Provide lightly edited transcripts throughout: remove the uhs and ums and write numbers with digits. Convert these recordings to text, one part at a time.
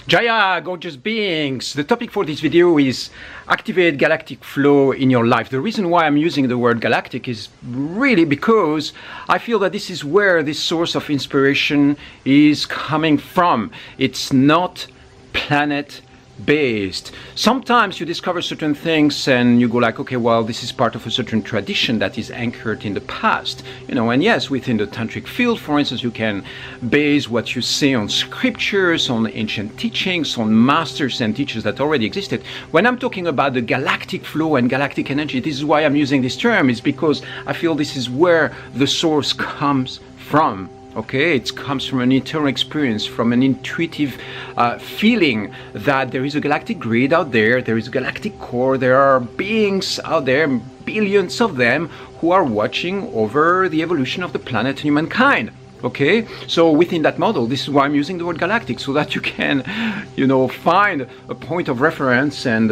Jaya, gorgeous beings! The topic for this video is activate galactic flow in your life. The reason why I'm using the word galactic is really because I feel that this is where this source of inspiration is coming from. It's not planet based. Sometimes you discover certain things and you go like, okay, well, this is part of a certain tradition that is anchored in the past, and yes, within the tantric field, for instance, you can base what you say on scriptures, on ancient teachings, on masters and teachers that already existed. When I'm talking about the galactic flow and galactic energy, this is why I'm using this term, is because I feel this is where the source comes from. Okay, it comes from an internal experience, from an intuitive feeling that there is a galactic grid out there, there is a galactic core, there are beings out there, billions of them, who are watching over the evolution of the planet and humankind. Okay, so within that model, this is why I'm using the word galactic, so that you can, find a point of reference and,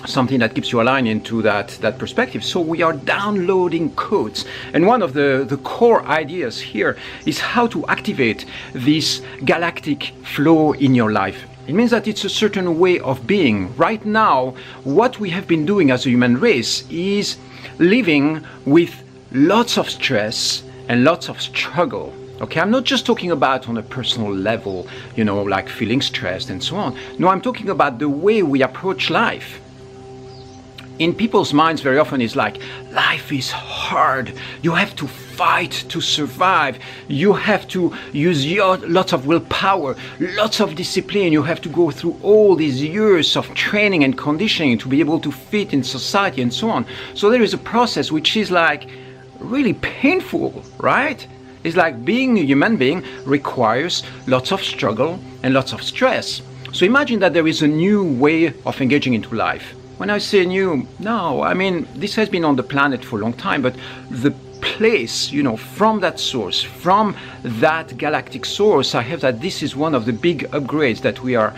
something that keeps you aligned into that perspective. So we are downloading codes, and one of the core ideas here is how to activate this galactic flow in your life. It means that it's a certain way of being. Right now, what we have been doing as a human race is living with lots of stress and lots of struggle. Okay, I'm not just talking about on a personal level, like feeling stressed and so on. No, I'm talking about the way we approach life. In people's minds, very often it's like, life is hard. You have to fight to survive. You have to use lots of willpower, lots of discipline. You have to go through all these years of training and conditioning to be able to fit in society and so on. So there is a process which is like really painful, right? It's like being a human being requires lots of struggle and lots of stress. So imagine that there is a new way of engaging into life. When I say new, no, I mean, this has been on the planet for a long time, but the place, from that source, from that galactic source, I have that this is one of the big upgrades that we are,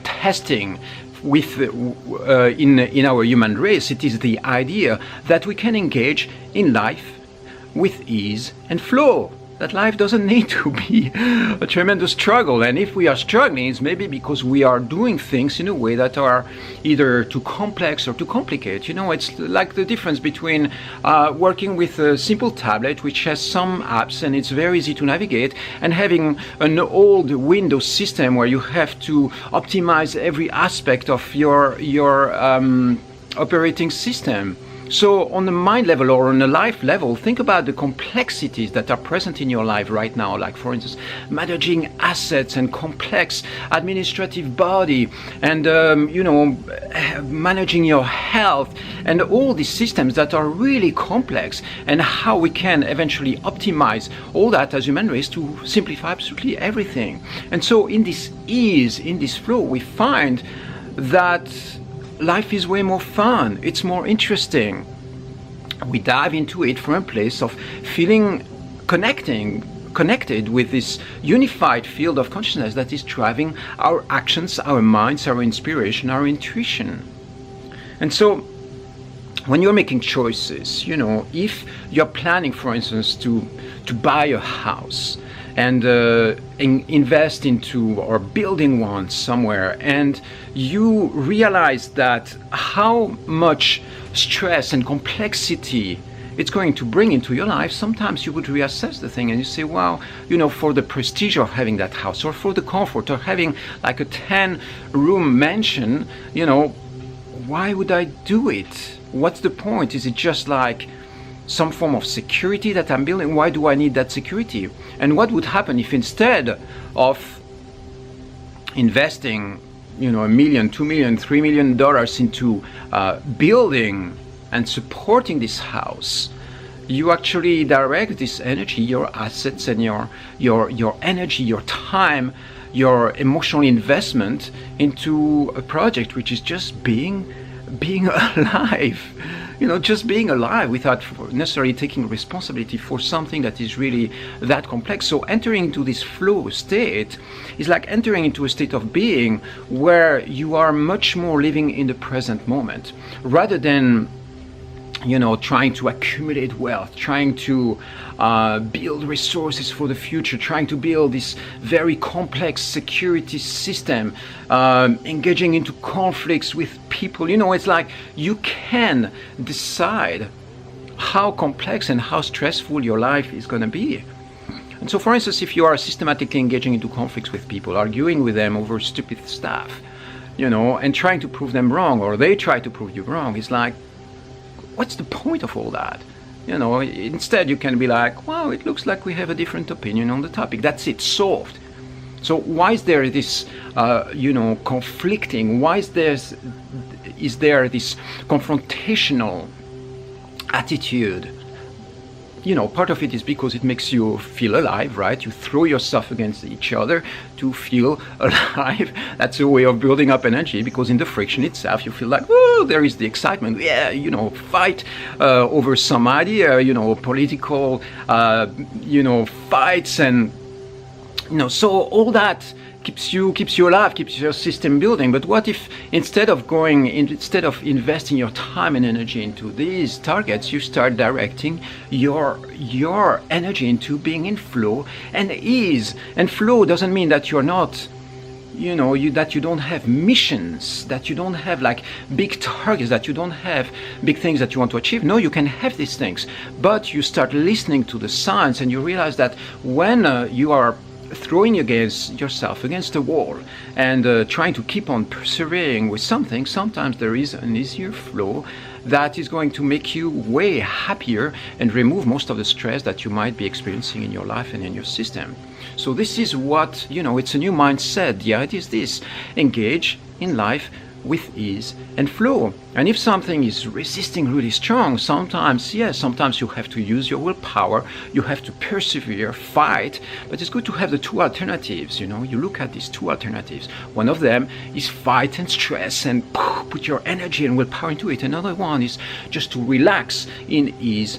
testing with in our human race. It is the idea that we can engage in life with ease and flow. That life doesn't need to be a tremendous struggle. And if we are struggling, it's maybe because we are doing things in a way that are either too complex or too complicated. It's like the difference between working with a simple tablet, which has some apps and it's very easy to navigate, and having an old Windows system where you have to optimize every aspect of your operating system. So on the mind level or on a life level, think about the complexities that are present in your life right now, like for instance, managing assets and complex administrative body and, managing your health and all these systems that are really complex, and how we can eventually optimize all that as human race to simplify absolutely everything. And so in this ease, in this flow, we find that life is way more fun, it's more interesting. We dive into it from a place of feeling connected with this unified field of consciousness that is driving our actions, our minds, our inspiration, our intuition. And so when you're making choices, if you're planning, for instance, to buy a house and invest into or building one somewhere, and you realize that how much stress and complexity it's going to bring into your life, sometimes you would reassess the thing and you say, wow, for the prestige of having that house, or for the comfort of having like a 10-room mansion, why would I do it? What's the point? Is it just like some form of security that I'm building? Why do I need that security? And what would happen if instead of investing, $1 million, $2 million, $3 million into building and supporting this house, you actually direct this energy, your assets and your energy, your time, your emotional investment into a project which is just being alive, just being alive without necessarily taking responsibility for something that is really that complex. So entering into this flow state is like entering into a state of being where you are much more living in the present moment, rather than trying to accumulate wealth, trying to build resources for the future, trying to build this very complex security system, engaging into conflicts with people. It's like you can decide how complex and how stressful your life is going to be. And so, for instance, if you are systematically engaging into conflicts with people, arguing with them over stupid stuff, and trying to prove them wrong, or they try to prove you wrong, it's like, what's the point of all that? Instead you can be like, well, it looks like we have a different opinion on the topic. That's it, solved. So why is there this, conflicting? Why is there this confrontational attitude? Part of it is because it makes you feel alive, right? You throw yourself against each other to feel alive. That's a way of building up energy, because in the friction itself, you feel like, oh, there is the excitement. Yeah, fight over some idea, political, fights, and so all that keeps you alive, keeps your system building. But what if instead of investing your time and energy into these targets, you start directing your energy into being in flow and ease? And flow doesn't mean that you're not, that you don't have missions, that you don't have like big targets, that you don't have big things that you want to achieve. No, you can have these things, but you start listening to the signs, and you realize that when you are throwing yourself against a wall and trying to keep on persevering with something, sometimes there is an easier flow that is going to make you way happier and remove most of the stress that you might be experiencing in your life and in your system. So this is what, it's a new mindset. The idea is this: engage in life with ease and flow. And if something is resisting really strong, sometimes you have to use your willpower, you have to persevere, fight. But it's good to have the two alternatives. You look at these two alternatives. One of them is fight and stress and put your energy and willpower into it. Another one is just to relax in ease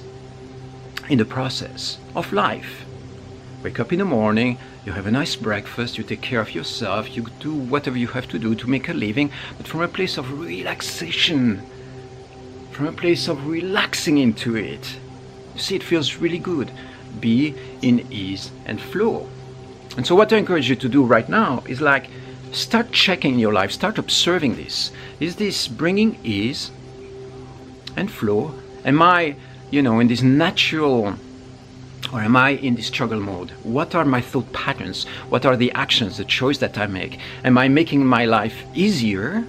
in the process of life. Wake up in the morning, you have a nice breakfast, you take care of yourself, you do whatever you have to do to make a living, but from a place of relaxation, from a place of relaxing into it. You see, it feels really good. Be in ease and flow. And so what I encourage you to do right now is like, start checking your life, start observing this. Is this bringing ease and flow? Am I, in this natural, or am I in this struggle mode? What are my thought patterns? What are the actions, the choice that I make? Am I making my life easier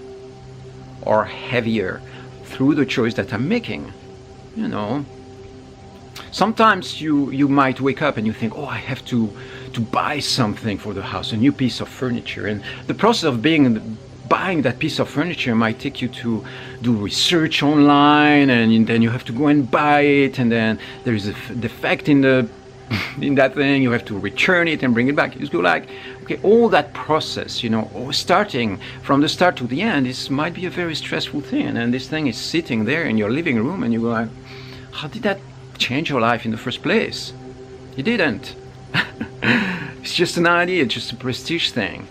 or heavier through the choice that I'm making? Sometimes you might wake up and you think, oh, I have to buy something for the house, a new piece of furniture. And the process of buying that piece of furniture might take you to do research online, and then you have to go and buy it, and then there is a defect in that thing, you have to return it and bring it back. You go like, okay, all that process, starting from the start to the end, might be a very stressful thing, and this thing is sitting there in your living room, and you go like, how did that change your life in the first place? It didn't. It's just an idea, it's just a prestige thing.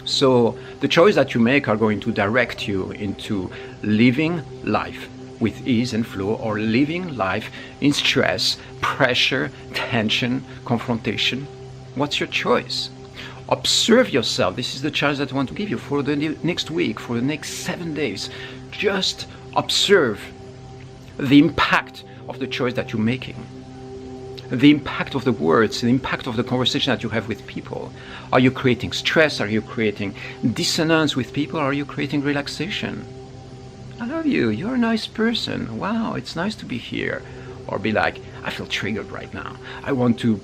So the choices that you make are going to direct you into living life with ease and flow, or living life in stress, pressure, tension, confrontation. What's your choice? Observe yourself. This is the challenge that I want to give you for the next week, for the next 7 days. Just observe the impact of the choice that you're making. The impact of the words, the impact of the conversation that you have with people. Are you creating stress? Are you creating dissonance with people? Are you creating relaxation? I love you, you're a nice person. Wow, it's nice to be here. Or be like, I feel triggered right now. I want to,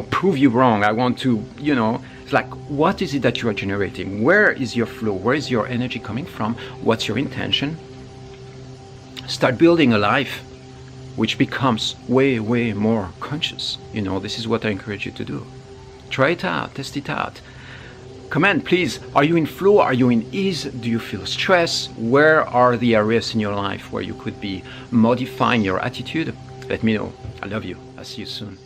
prove you wrong. I want to, it's like, what is it that you are generating? Where is your flow? Where is your energy coming from? What's your intention? Start building a life which becomes way, way more conscious. This is what I encourage you to do. Try it out, test it out. Comment, please. Are you in flow? Are you in ease? Do you feel stress? Where are the areas in your life where you could be modifying your attitude? Let me know. I love you. I'll see you soon.